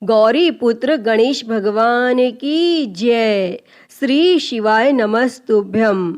गौरी पुत्र गणेश भगवान की जय। श्री शिवाय नमस्तुभ्यम।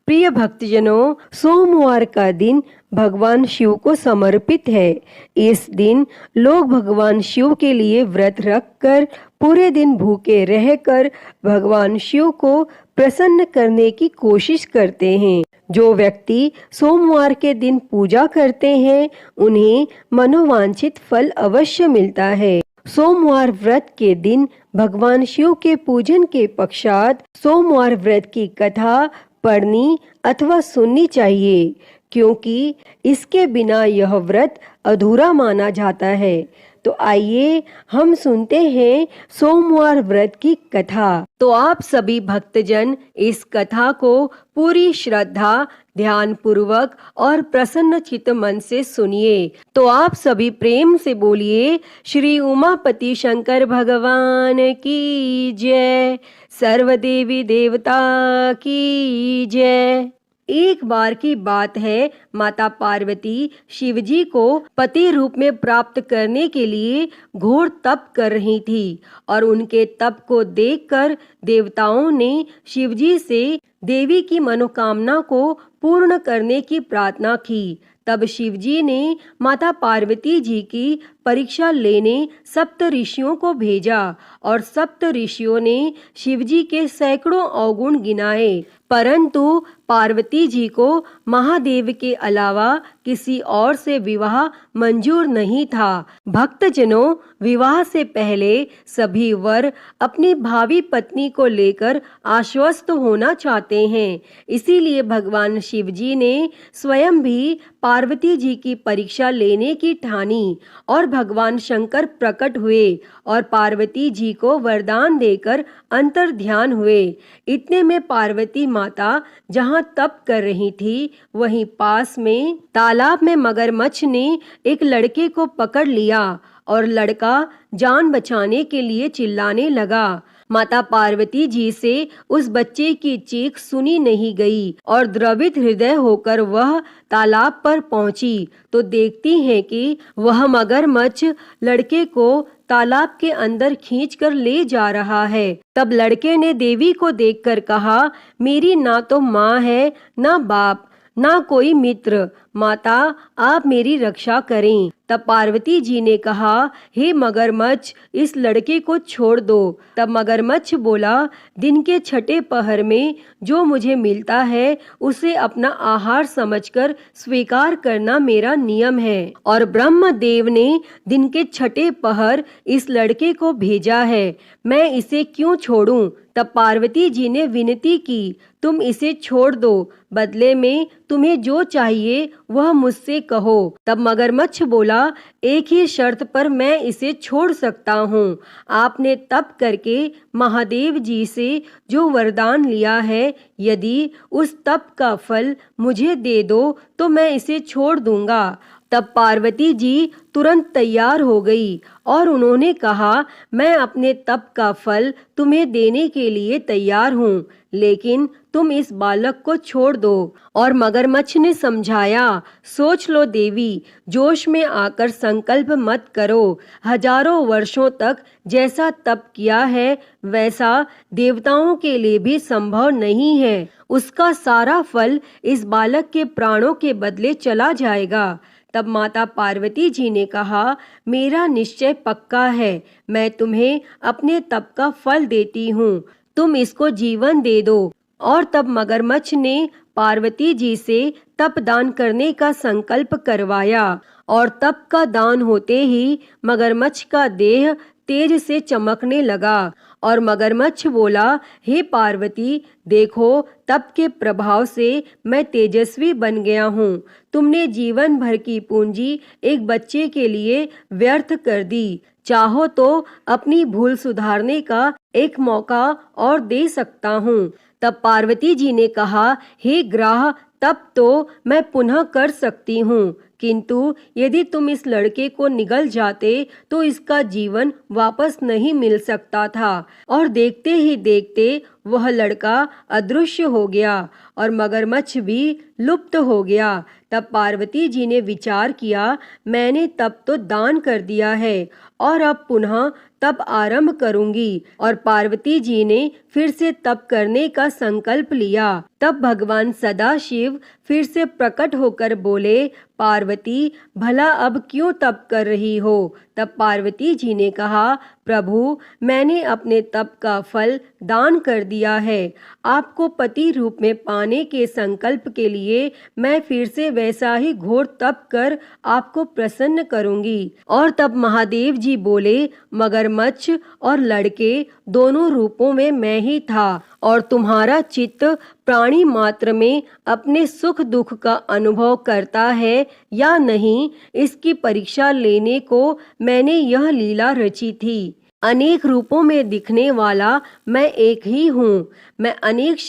प्रिय भक्तजनों, सोमवार का दिन भगवान शिव को समर्पित है। इस दिन लोग भगवान शिव के लिए व्रत रखकर पूरे दिन भूखे रहकर भगवान शिव को प्रसन्न करने की कोशिश करते हैं। जो व्यक्ति सोमवार के दिन पूजा करते हैं उन्हें मनोवांछित फल अवश्य मिलता है। सोमवार व्रत के दिन भगवान शिव के पूजन के पश्चात सोमवार व्रत की कथा पढ़नी अथवा सुननी चाहिए, क्योंकि इसके बिना यह व्रत अधूरा माना जाता है। तो आइए हम सुनते हैं सोमवार व्रत की कथा। तो आप सभी भक्तजन इस कथा को पूरी श्रद्धा, ध्यान पूर्वक और प्रसन्न चित्त मन से सुनिए। तो आप सभी प्रेम से बोलिए, श्री उमापति शंकर भगवान की जय, सर्वदेवी देवता की जय। एक बार की बात है, माता पार्वती शिवजी को पति रूप में प्राप्त करने के लिए घोर तप कर रही थी और उनके तप को देखकर देवताओं ने शिवजी से देवी की मनोकामना को पूर्ण करने की प्रार्थना की। तब शिवजी ने माता पार्वती जी की परीक्षा लेने सप्त ऋषियों को भेजा और सप्त ऋषियों ने शिवजी के सैकड़ों अवगुण गिनाए, परंतु पार्वती जी को महादेव के अलावा किसी और से विवाह मंजूर नहीं था। भक्तजनों, विवाह से पहले सभी वर अपनी भावी पत्नी को लेकर आश्वस्त होना चाहते हैं। इसीलिए भगवान शिवजी ने स्वयं भी पार्वती जी की परीक्षा लेने की ठानी और भगवान शंकर प्रकट हुए और पार्वती जी को वरदान देकर अंतर ध्यान हुए। इतने में पार्वती माता जहाँ तप कर रही थी, वहीं पास में तालाब में मगरमच्छ ने एक लड़के को पकड़ लिया और लड़का जान बचाने के लिए चिल्लाने लगा। माता पार्वती जी से उस बच्चे की चीख सुनी नहीं गई और द्रवित हृदय होकर वह तालाब पर पहुंची तो देखती है कि वह मगरमच्छ लड़के को तालाब के अंदर खींचकर ले जा रहा है। तब लड़के ने देवी को देखकर कहा, मेरी ना तो माँ है, ना बाप, ना कोई मित्र, माता आप मेरी रक्षा करें। तब पार्वती जी ने कहा, हे मगरमच्छ, इस लड़के को छोड़ दो। तब मगरमच्छ बोला, दिन के छठे पहर में जो मुझे मिलता है उसे अपना आहार समझकर स्वीकार करना मेरा नियम है और ब्रह्मदेव ने दिन के छठे पहर इस लड़के को भेजा है, मैं इसे क्यों छोड़ूं? तब पार्वती जी ने विनती की, तुम इसे छोड़ दो, बदले में तुम्हें जो चाहिए वह मुझसे कहो। तब मगरमच्छ बोला, एक ही शर्त पर मैं इसे छोड़ सकता हूँ। आपने तप करके महादेव जी से जो वरदान लिया है, यदि उस तप का फल मुझे दे दो तो मैं इसे छोड़ दूंगा। तब पार्वती जी तुरंत तैयार हो गई और उन्होंने कहा, मैं अपने तप का फल तुम्हें देने के लिए तैयार हूँ, लेकिन तुम इस बालक को छोड़ दो। और मगरमच्छ ने समझाया, सोच लो देवी, जोश में आकर संकल्प मत करो। हजारों वर्षों तक जैसा तप किया है वैसा देवताओं के लिए भी संभव नहीं है। उसका सारा फल इस बालक के प्राणों के बदले चला जाएगा। तब माता पार्वती जी ने कहा, मेरा निश्चय पक्का है, मैं तुम्हें अपने तप का फल देती हूँ, तुम इसको जीवन दे दो। और तब मगरमच्छ ने पार्वती जी से तप दान करने का संकल्प करवाया और तप का दान होते ही मगरमच्छ का देह तेज से चमकने लगा और मगरमच्छ बोला, हे पार्वती, देखो तप के प्रभाव से मैं तेजस्वी बन गया हूँ। तुमने जीवन भर की पूंजी एक बच्चे के लिए व्यर्थ कर दी। चाहो तो अपनी भूल सुधारने का एक मौका और दे सकता हूँ। तब पार्वती जी ने कहा, हे ग्राह, तब तो मैं पुनः कर सकती हूँ, किंतु यदि तुम इस लड़के को निगल जाते तो इसका जीवन वापस नहीं मिल सकता था। और देखते ही देखते वह लड़का अदृश्य हो गया और मगरमच्छ भी लुप्त हो गया। तब पार्वती जी ने विचार किया, मैंने तब तो दान कर दिया है और अब पुनः तप आरंभ करूंगी। और पार्वती जी ने फिर से तप करने का संकल्प लिया। तब भगवान सदाशिव फिर से प्रकट होकर बोले, पार्वती भला अब क्यों तप कर रही हो? तब पार्वती जी ने कहा, प्रभु मैंने अपने तप का फल दान कर दिया है। आपको पति रूप में पाने के संकल्प के लिए मैं फिर से वैसा ही घोर तप कर आपको प्रसन्न करूंगी। और तब महादेव जी बोले, मगरमच्छ और लड़के दोनों रूपों में मैं ही था और तुम्हारा चित्त प्राणी मात्र में अपने सुख दुख का अनुभव करता है या नहीं, इसकी परीक्षा लेने को मैंने यह लीला रची थी। अनेक रूपों में दिखने वाला मैं एक ही हूँ। मैं अनेक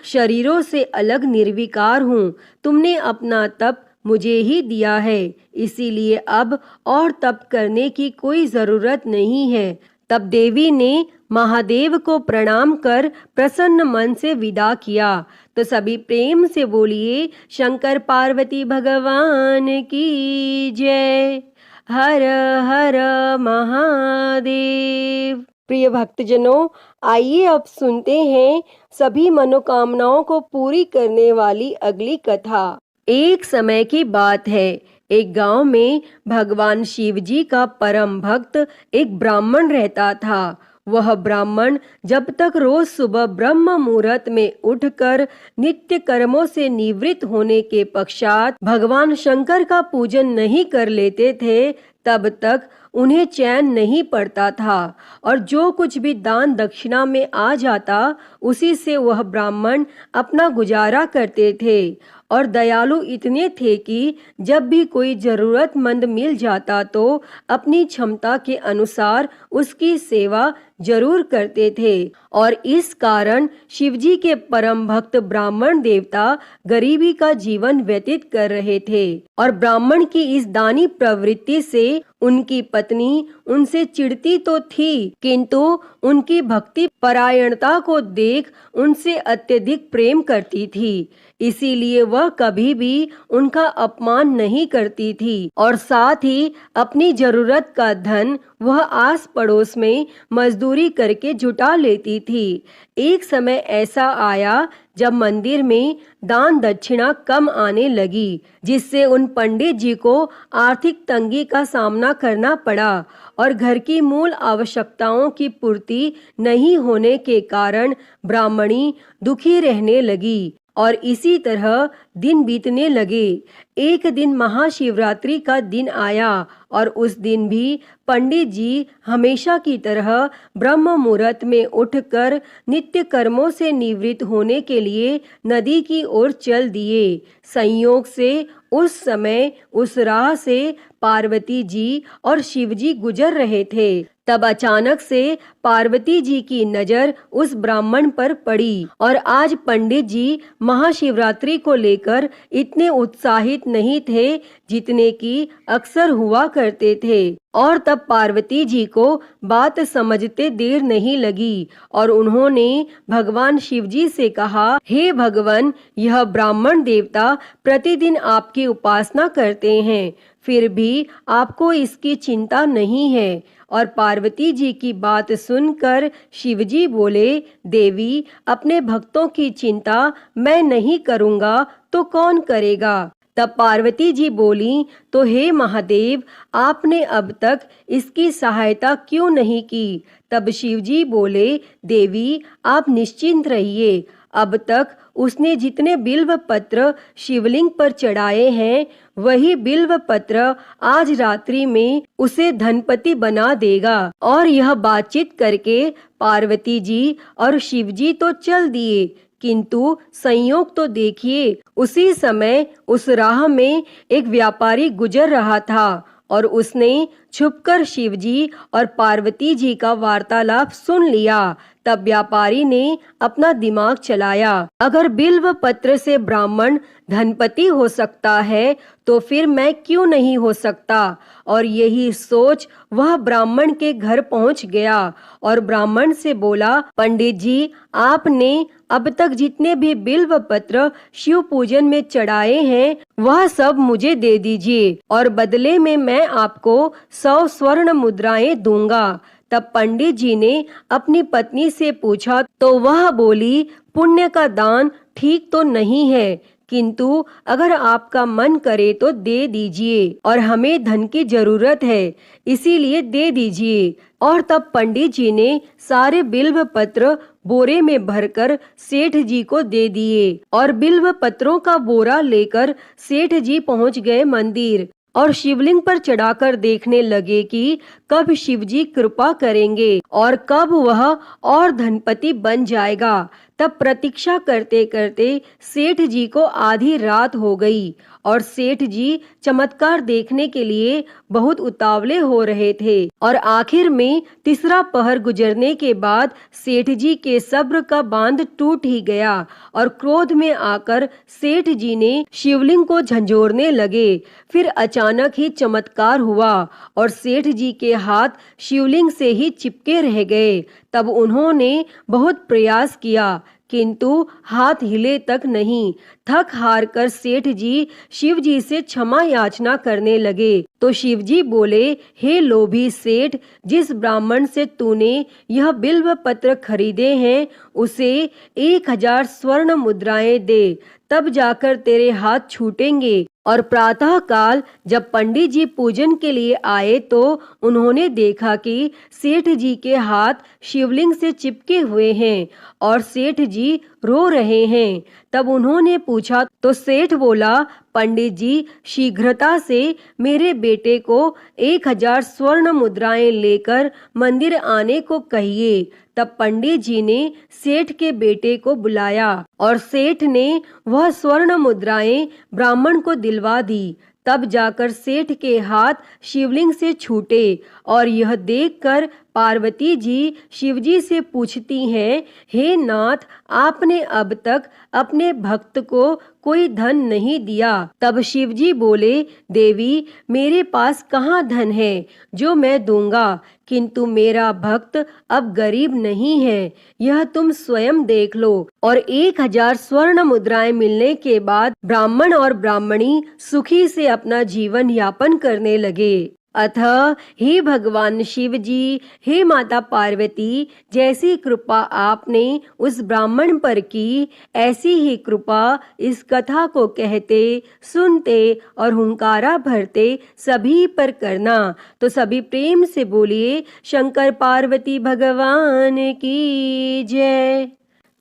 शरीरों से अलग निर्विकार हूँ। तुमने अपना तप मुझे ही दिया है, इसीलिए अब और तप करने की कोई जरूरत नहीं है। तब देवी ने महादेव को प्रणाम कर प्रसन्न मन से विदा किया। तो सभी प्रेम से बोलिए, शंकर पार्वती भगवान की जय। हर हर महादेव। प्रिय भक्तजनों, आइए अब सुनते हैं सभी मनोकामनाओं को पूरी करने वाली अगली कथा। एक समय की बात है, एक गांव में भगवान शिव जी का परम भक्त एक ब्राह्मण रहता था। वह ब्राह्मण जब तक रोज सुबह ब्रह्म मुहूर्त में उठकर नित्य कर्मों से निवृत्त होने के पश्चात भगवान शंकर का पूजन नहीं कर लेते थे, तब तक उन्हें चैन नहीं पड़ता था। और जो कुछ भी दान दक्षिणा में आ जाता, उसी से वह ब्राह्मण अपना गुजारा करते थे। और दयालु इतने थे कि जब भी कोई जरूरतमंद मिल जाता तो अपनी क्षमता के अनुसार उसकी सेवा जरूर करते थे। और इस कारण शिवजी के परम भक्त ब्राह्मण देवता गरीबी का जीवन व्यतीत कर रहे थे। और ब्राह्मण की इस दानी प्रवृत्ति से उनकी पत्नी उनसे चिढ़ती तो थी, किंतु उनकी भक्ति परायणता को देख उनसे अत्यधिक प्रेम करती थी। इसीलिए वह कभी भी उनका अपमान नहीं करती थी। और साथ ही अपनी जरूरत का धन वह आस पड़ोस में मजदूरी करके जुटा लेती थी। एक समय ऐसा आया जब मंदिर में दान दक्षिणा कम आने लगी, जिससे उन पंडित जी को आर्थिक तंगी का सामना करना पड़ा। और घर की मूल आवश्यकताओं की पूर्ति नहीं होने के कारण ब्राह्मणी दुखी रहने लगी। और इसी तरह दिन बीतने लगे। एक दिन महाशिवरात्रि का दिन आया और उस दिन भी पंडित जी हमेशा की तरह ब्रह्म मुहूर्त में उठकर नित्य कर्मों से निवृत्त होने के लिए नदी की ओर चल दिए। संयोग से उस समय उस राह से पार्वती जी और शिवजी गुजर रहे थे। तब अचानक से पार्वती जी की नजर उस ब्राह्मण पर पड़ी। और आज पंडित जी महाशिवरात्रि को लेकर इतने उत्साहित नहीं थे जितने कि अक्सर हुआ करते थे। और तब पार्वती जी को बात समझते देर नहीं लगी और उन्होंने भगवान शिव जी से कहा, हे भगवान, यह ब्राह्मण देवता प्रतिदिन आपकी उपासना करते हैं, फिर भी आपको इसकी चिंता नहीं है। और पार्वती जी की बात सुनकर शिवजी बोले, देवी, अपने भक्तों की चिंता मैं नहीं करूँगा तो कौन करेगा? तब पार्वती जी बोली, तो हे महादेव, आपने अब तक इसकी सहायता क्यों नहीं की? तब शिवजी बोले, देवी, आप निश्चिंत रहिए। अब तक उसने जितने बिल्व पत्र शिवलिंग पर चढ़ाए हैं, वही बिल्व पत्र आज रात्रि में उसे धनपति बना देगा। और यह बातचीत करके पार्वती जी और शिवजी तो चल दिए, किंतु संयोग तो देखिए, उसी समय उस राह में एक व्यापारी गुजर रहा था और उसने छुपकर शिवजी और पार्वती जी का वार्तालाप सुन लिया। तब व्यापारी ने अपना दिमाग चलाया, अगर बिल्व पत्र से ब्राह्मण धनपति हो सकता है तो फिर मैं क्यों नहीं हो सकता। और यही सोच वह ब्राह्मण के घर पहुंच गया और ब्राह्मण से बोला, पंडित जी, आपने अब तक जितने भी बिल्व पत्र शिव पूजन में चढ़ाए हैं वह सब मुझे दे दीजिए और बदले में मैं आपको 100 स्वर्ण मुद्राएं दूंगा। तब पंडित जी ने अपनी पत्नी से पूछा तो वह बोली, पुण्य का दान ठीक तो नहीं है, किंतु अगर आपका मन करे तो दे दीजिए, और हमें धन की जरूरत है, इसीलिए दे दीजिए। और तब पंडित जी ने सारे बिल्व पत्र बोरे में भरकर सेठ जी को दे दिए, और बिल्व पत्रों का बोरा लेकर सेठ जी पहुंच गए मंदिर, और शिवलिंग पर चढ़ाकर देखने लगे कि कब शिवजी कृपा करेंगे और कब वह और धनपति बन जाएगा। तब प्रतीक्षा करते करते सेठ जी को आधी रात हो गई, और सेठ जी चमत्कार देखने के लिए बहुत उतावले हो रहे थे, और आखिर में तीसरा पहर गुजरने के बाद सेठ जी के सब्र का बांध टूट ही गया, और क्रोध में आकर सेठ जी ने शिवलिंग को झंझोरने लगे। फिर अचानक ही चमत्कार हुआ, और सेठ जी के हाथ शिवलिंग से ही चिपके रह गए। तब उन्होंने बहुत प्रयास किया, किंतु हाथ हिले तक नहीं। थक हार कर सेठ जी शिव जी से क्षमा याचना करने लगे, तो शिव जी बोले, हे लोभी सेठ, जिस ब्राह्मण से तूने यह बिल्व पत्र खरीदे हैं उसे 1000 स्वर्ण मुद्राएं दे, तब जाकर तेरे हाथ छूटेंगे। और प्रातः काल जब पंडित जी पूजन के लिए आए तो उन्होंने देखा कि सेठ जी के हाथ शिवलिंग से चिपके हुए हैं और सेठ जी रो रहे हैं। तब उन्होंने पूछा तो सेठ बोला, पंडित जी, शीघ्रता से मेरे बेटे को 1000 स्वर्ण मुद्राएं लेकर मंदिर आने को कहिए। तब पंडित जी ने सेठ के बेटे को बुलाया, और सेठ ने वह स्वर्ण मुद्राएं ब्राह्मण को दिलवा दी। तब जाकर सेठ के हाथ शिवलिंग से छूटे, और यह देखकर पार्वती जी शिवजी से पूछती हैं, हे नाथ, आपने अब तक अपने भक्त को कोई धन नहीं दिया। तब शिवजी बोले, देवी, मेरे पास कहाँ धन है जो मैं दूंगा, किंतु मेरा भक्त अब गरीब नहीं है, यह तुम स्वयं देख लो। और 1000 स्वर्ण मुद्राएं मिलने के बाद ब्राह्मण और ब्राह्मणी सुखी से अपना जीवन यापन करने लगे। अतः हे भगवान शिव जी, हे माता पार्वती, जैसी कृपा आपने उस ब्राह्मण पर की, ऐसी ही कृपा इस कथा को कहते, सुनते और हुंकारा भरते सभी पर करना। तो सभी प्रेम से बोलिए, शंकर पार्वती भगवान की जय।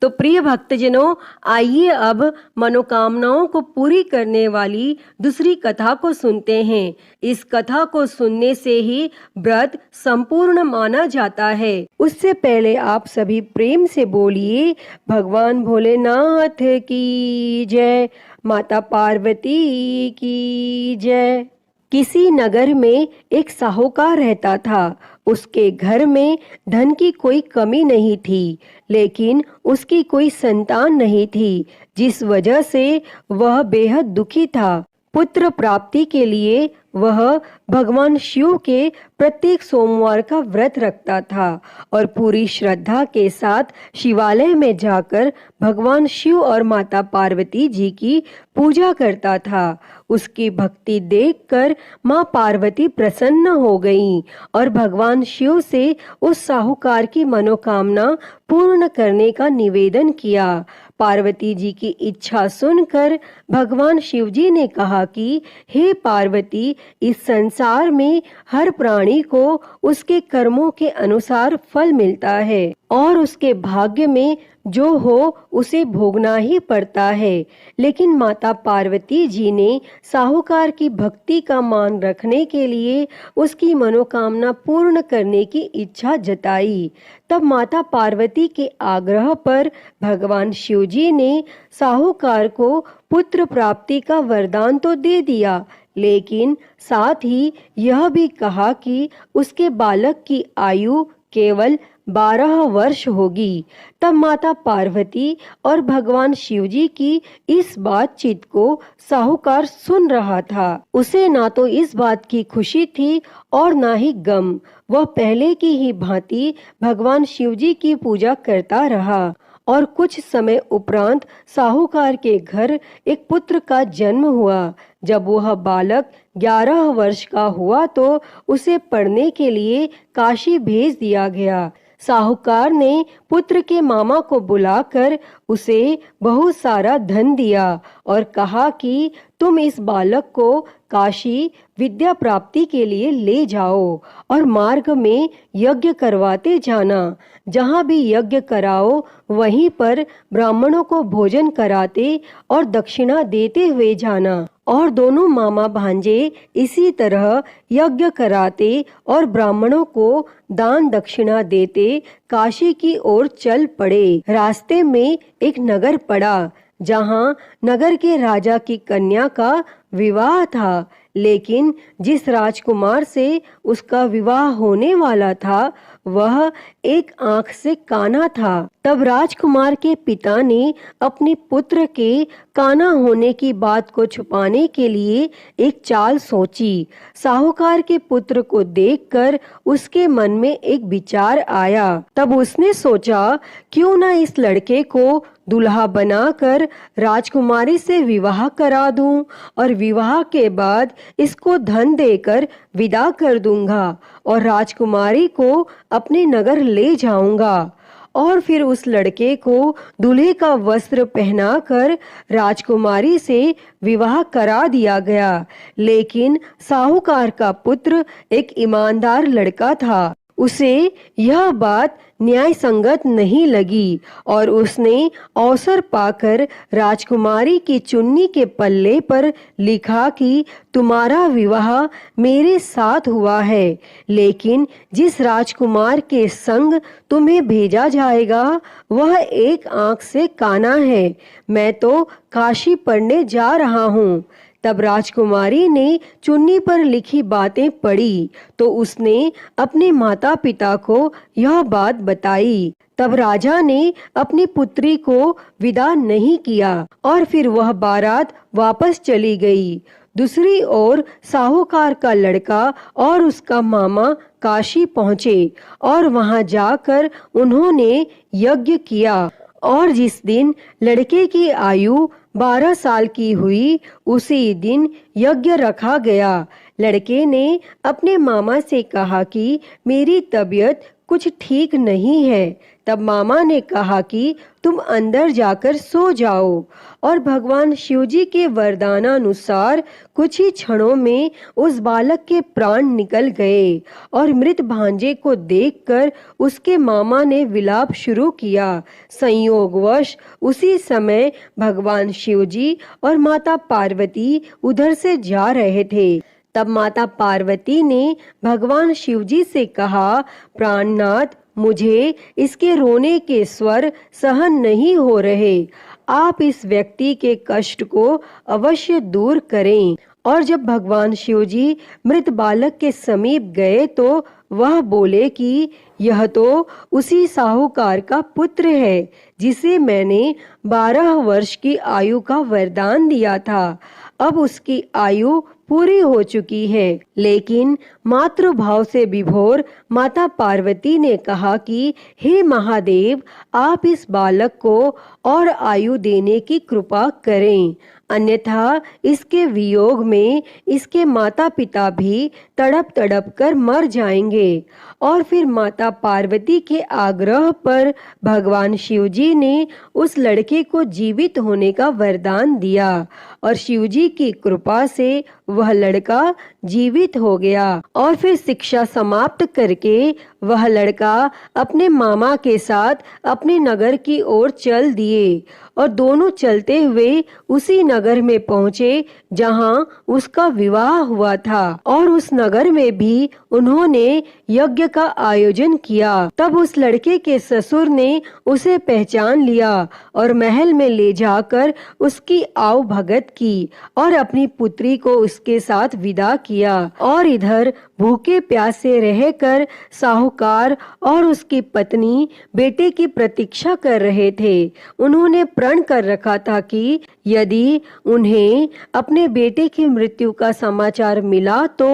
तो प्रिय भक्तजनों, आइए अब मनोकामनाओं को पूरी करने वाली दूसरी कथा को सुनते हैं। इस कथा को सुनने से ही व्रत संपूर्ण माना जाता है। उससे पहले आप सभी प्रेम से बोलिए, भगवान भोलेनाथ की जय, माता पार्वती की जय। किसी नगर में एक साहूकार रहता था। उसके घर में धन की कोई कमी नहीं थी, लेकिन उसकी कोई संतान नहीं थी, जिस वजह से वह बेहद दुखी था। पुत्र प्राप्ति के लिए वह भगवान शिव के प्रत्येक सोमवार का व्रत रखता था और पूरी श्रद्धा के साथ शिवालय में जाकर भगवान शिव और माता पार्वती जी की पूजा करता था। उसकी भक्ति देखकर माँ पार्वती प्रसन्न हो गईं और भगवान शिव से उस साहूकार की मनोकामना पूर्ण करने का निवेदन किया। पार्वती जी की इच्छा सुनकर भगवान शिव जी ने कहा कि हे पार्वती, इस संसार में हर प्राणी को उसके कर्मों के अनुसार फल मिलता है और उसके भाग्य में जो हो उसे भोगना ही पड़ता है। लेकिन माता पार्वती जी ने साहूकार की भक्ति का मान रखने के लिए उसकी मनोकामना पूर्ण करने की इच्छा जताई। तब माता पार्वती के आग्रह पर भगवान शिव जी ने साहूकार को पुत्र प्राप्ति का वरदान तो दे दिया, लेकिन साथ ही यह भी कहा कि उसके बालक की आयु केवल 12 वर्ष होगी। तब माता पार्वती और भगवान शिवजी की इस बातचीत को साहूकार सुन रहा था। उसे ना तो इस बात की खुशी थी और ना ही गम। वह पहले की ही भांति भगवान शिवजी की पूजा करता रहा और कुछ समय उपरांत साहूकार के घर एक पुत्र का जन्म हुआ। जब वह बालक 11 वर्ष का हुआ तो उसे पढ़ने के लिए काशी भेज दिया गया। साहूकार ने पुत्र के मामा को बुलाकर उसे बहुत सारा धन दिया और कहा कि तुम इस बालक को काशी विद्या प्राप्ति के लिए ले जाओ और मार्ग में यज्ञ करवाते जाना। जहाँ भी यज्ञ कराओ वहीं पर ब्राह्मणों को भोजन कराते और दक्षिणा देते हुए जाना। और दोनों मामा भांजे इसी तरह यज्ञ कराते और ब्राह्मणों को दान दक्षिणा देते काशी की ओर चल पड़े। रास्ते में एक नगर पड़ा जहाँ नगर के राजा की कन्या का विवाह था, लेकिन जिस राजकुमार से उसका विवाह होने वाला था वह एक आंख से काना था। तब राजकुमार के पिता ने अपने पुत्र के काना होने की बात को छुपाने के लिए एक चाल सोची। साहूकार के पुत्र को देखकर उसके मन में एक विचार आया। तब उसने सोचा क्यों न इस लड़के को दुल्हा बनाकर राजकुमारी से विवाह करा दूं और विवाह के बाद इसको धन देकर विदा कर दूंगा और राजकुमारी को अपने नगर ले जाऊंगा। और फिर उस लड़के को दूल्हे का वस्त्र पहनाकर राजकुमारी से विवाह करा दिया गया। लेकिन साहूकार का पुत्र एक ईमानदार लड़का था। उसे यह बात न्याय संगत नहीं लगी और उसने अवसर पाकर राजकुमारी की चुन्नी के पल्ले पर लिखा कि तुम्हारा विवाह मेरे साथ हुआ है, लेकिन जिस राजकुमार के संग तुम्हें भेजा जाएगा वह एक आंख से काना है। मैं तो काशी पढ़ने जा रहा हूँ। तब राजकुमारी ने चुन्नी पर लिखी बातें पढ़ी तो उसने अपने माता पिता को यह बात बताई। तब राजा ने अपनी पुत्री को विदा नहीं किया और फिर वह बारात वापस चली गई। दूसरी ओर साहूकार का लड़का और उसका मामा काशी पहुँचे और वहां जाकर उन्होंने यज्ञ किया और जिस दिन लड़के की आयु 12 साल की हुई उसी दिन यज्ञ रखा गया। लड़के ने अपने मामा से कहा कि मेरी तबीयत कुछ ठीक नहीं है। तब मामा ने कहा कि तुम अंदर जाकर सो जाओ और भगवान शिवजी के वरदानानुसार कुछ ही क्षणों में उस बालक के प्राण निकल गए और मृत भांजे को देखकर उसके मामा ने विलाप शुरू किया। संयोगवश उसी समय भगवान शिवजी और माता पार्वती उधर से जा रहे थे। तब माता पार्वती ने भगवान शिवजी से कहा, प्राणनाथ, मुझे इसके रोने के स्वर सहन नहीं हो रहे। आप इस व्यक्ति के कष्ट को अवश्य दूर करें। और जब भगवान शिवजी मृत बालक के समीप गए तो वह बोले कि यह तो उसी साहूकार का पुत्र है जिसे मैंने 12 वर्ष की आयु का वरदान दिया था। अब उसकी आयु पूरी हो चुकी है। लेकिन मातृभाव से विभोर माता पार्वती ने कहा कि हे महादेव, आप इस बालक को और आयु देने की कृपा करें, अन्यथा इसके वियोग में इसके माता पिता भी तड़प तड़प कर मर जाएंगे। और फिर माता पार्वती के आग्रह पर भगवान शिवजी ने उस लड़के को जीवित होने का वरदान दिया और शिवजी की कृपा से वह लड़का जीवित हो गया। और फिर शिक्षा समाप्त करके वह लड़का अपने मामा के साथ अपने नगर की ओर चल दिए और दोनों चलते हुए उसी नगर में पहुँचे जहाँ उसका विवाह हुआ था। और उस नगर में भी उन्होंने यज्ञ का आयोजन किया। तब उस लड़के के ससुर ने उसे पहचान लिया और महल में ले जाकर उसकी आव भगत की और अपनी पुत्री को उसके साथ विदा किया। और इधर भूखे प्यासे रहकर साहूकार और उसकी पत्नी बेटे की प्रतीक्षा कर रहे थे। उन्होंने प्रण कर रखा था कि यदि उन्हें अपने बेटे की मृत्यु का समाचार मिला तो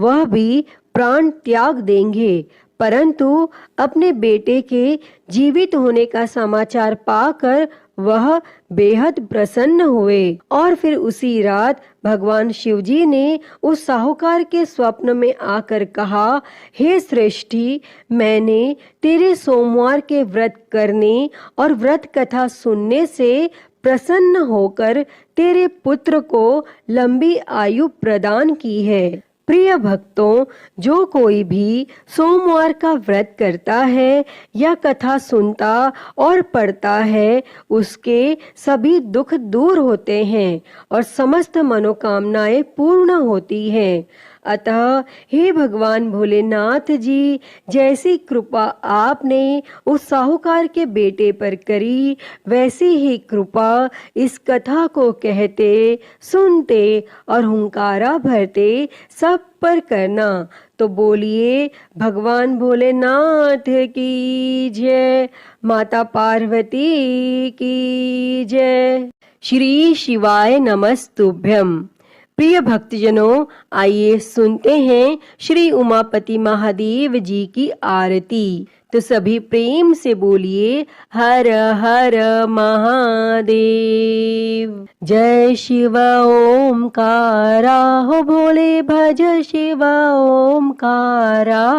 वह भी प्राण त्याग देंगे। परंतु अपने बेटे के जीवित होने का समाचार पाकर वह बेहद प्रसन्न हुए और फिर उसी रात भगवान शिवजी ने उस साहूकार के स्वप्न में आकर कहा, हे श्रेष्ठी, मैंने तेरे सोमवार के व्रत करने और व्रत कथा सुनने से प्रसन्न होकर तेरे पुत्र को लंबी आयु प्रदान की है। प्रिय भक्तों, जो कोई भी सोमवार का व्रत करता है या कथा सुनता और पढ़ता है, उसके सभी दुख दूर होते हैं और समस्त मनोकामनाएं पूर्ण होती हैं। अतः हे भगवान भोलेनाथ जी, जैसी कृपा आपने उस साहूकार के बेटे पर करी, वैसी ही कृपा इस कथा को कहते, सुनते और हुंकारा भरते सब पर करना। तो बोलिए भगवान भोलेनाथ की जय, माता पार्वती की जय। श्री शिवाय नमस्तुभ्यम। प्रिय भक्तजनों, आइए सुनते हैं श्री उमापति महादेव जी की आरती। तो सभी प्रेम से बोलिए हर हर महादेव। जय शिव ओमकारा, हो भोले भज शिव ओमकारा।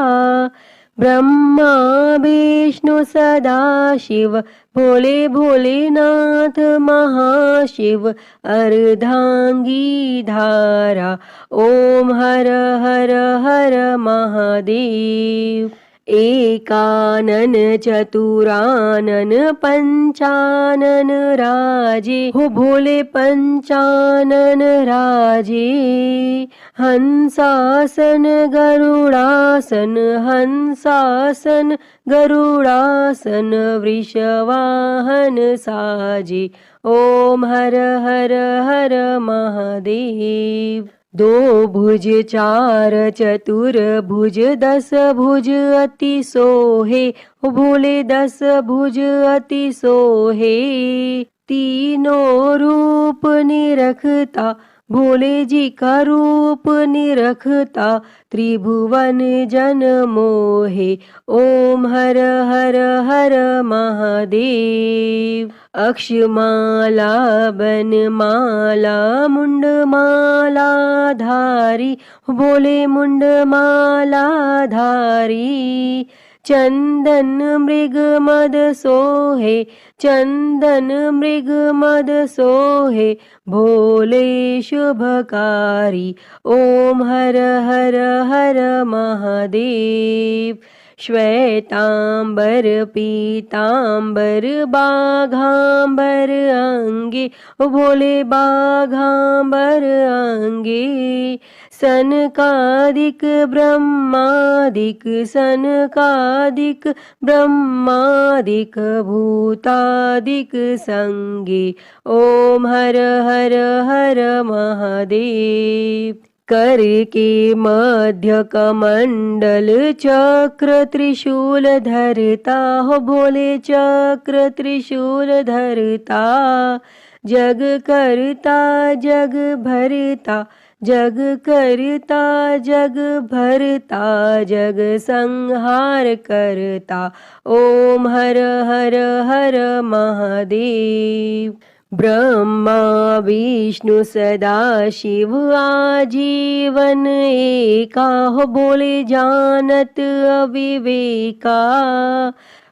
ब्रह्मा विष्णु सदा शिव, भोले भोलेनाथ महाशिव। अर्धांगी धारा, ओम हर हर हर महादेव। एकानन चतुरानन पंचानन राजे, हो भोले पंचानन राजे। हंसासन गरुड़ासन, हंसासन गरुड़ासन। वृषवाहन साजे, ओम हर हर हर महादेव। दो भुज चार चतुर भुज, दस भुज अति सोहे, हो भोले दस भुज अति सोहे। तीनों रूप निरखता, भोले जी का रूप निरखता। त्रिभुवन जन मोहे, ओम हर हर हर महादेव। अक्षमाला बनमाला मुंडमाला धारी, भोले मुंडमाला धारी। चंदन मृग मद सोहे, चंदन मृग मद सोहे। भोले शुभकारी, ओम हर हर हर महादेव। श्वेतांबर पीतांबर बाघांबर अंगे, भोले बाघांबर अंगे। सनकादिक ब्रह्मादिक, सनकादिक ब्रह्मादिक। भूतादिक संगे, ओम हर हर हर महादेव। कर के मध्य कमंडल चक्र त्रिशूल धरता, हो भोले चक्र त्रिशूल धरता। जग करता जग भरता, जग करता जग भरता। जग संहार करता, ओम हर हर हर महादेव। ब्रह्मा विष्णु सदा शिव आजीवन एका, हो बोले जानत अविवेका।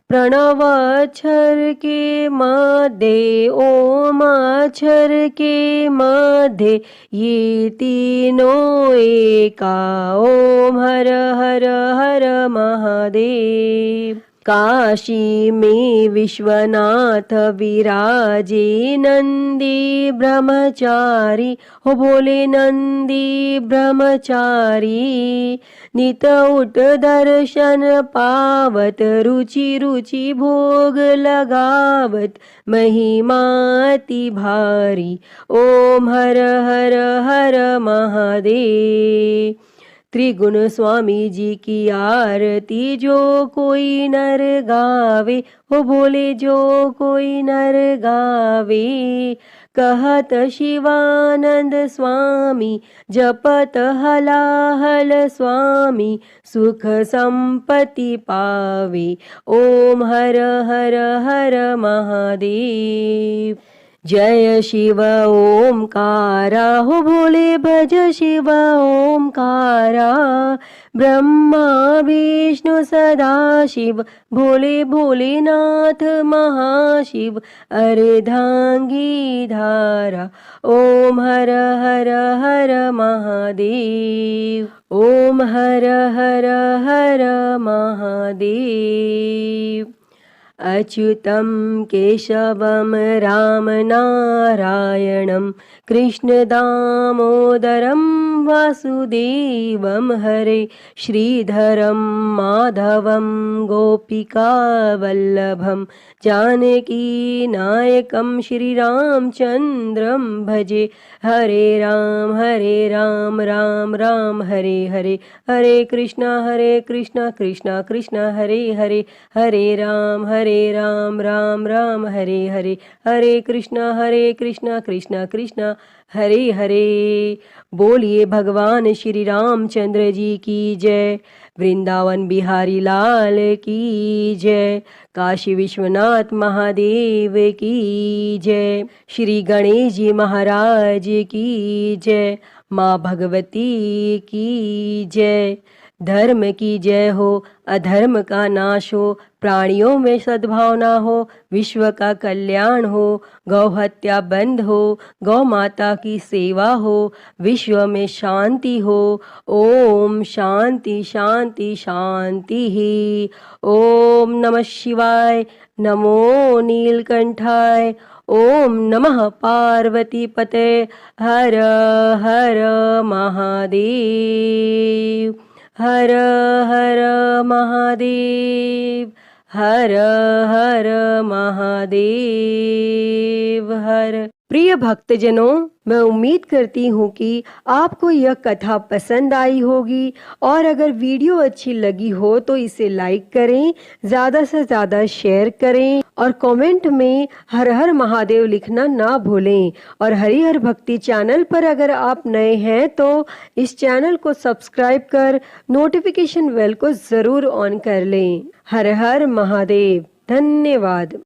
प्रणव अक्षर के मध्य, ओम अक्षर के मध्य। ये तीनों एका, ओम हर हर हर महादेव। काशी में विश्वनाथ विराजे नंदी ब्रह्मचारी, हो बोले नंदी ब्रह्मचारी। नित उठ दर्शन पावत, रुचि रुचि भोग लगावत। महिमा अति भारी, ओम हर हर हर महादेव। त्रिगुण स्वामी जी की आरती जो कोई नर गावे, हो बोले जो कोई नर गावे। कहत शिवानंद स्वामी जपत हलाहल स्वामी, सुख संपत्ति पावे। ओम हर हर हर महादेव। जय शिव ओमकारा, हो भोले भज शिव ओमकारा। ब्रह्मा विष्णु सदा शिव, भोले भोलेनाथ महाशिव। अर्धांगी धारा, ओम हर हर हर महादेव। ओम हर हर हर महादेव। अच्युतं केशवं राम नारायणं कृष्ण दामोदरं वासुदेवं हरे। श्रीधरं माधवं गोपिकावल्लभं जानकी नायकं श्रीरामचन्द्रं भजे। हरे राम राम राम हरे हरे, हरे कृष्णा कृष्णा कृष्णा हरे हरे। हरे राम राम राम हरे हरे, हरे कृष्णा कृष्णा कृष्णा हरे हरे। बोलिए भगवान श्री रामचंद्र जी की जय। वृंदावन बिहारी लाल की जय। काशी विश्वनाथ महादेव की जय। श्री गणेश जी महाराज की जय। माँ भगवती की जय। धर्म की जय हो, अधर्म का नाश हो, प्राणियों में सद्भावना हो, विश्व का कल्याण हो, गौ हत्या बंद हो, गौ माता की सेवा हो, विश्व में शांति हो। ओम शांति शांति शांति ही। ओम नमः शिवाय, नमो नीलकंठाय। ओम नमः पार्वती पते, हर हर महादेव। हर हर महादेव, हर हर महादेव हर। प्रिय भक्तजनों, मैं उम्मीद करती हूँ कि आपको यह कथा पसंद आई होगी, और अगर वीडियो अच्छी लगी हो तो इसे लाइक करें, ज़्यादा से ज़्यादा शेयर करें, और कमेंट में हर हर महादेव लिखना ना भूलें। और हरिहर भक्ति चैनल पर अगर आप नए हैं तो इस चैनल को सब्सक्राइब कर नोटिफिकेशन बेल को ज़रूर ऑन कर लें। हर हर महादेव। धन्यवाद।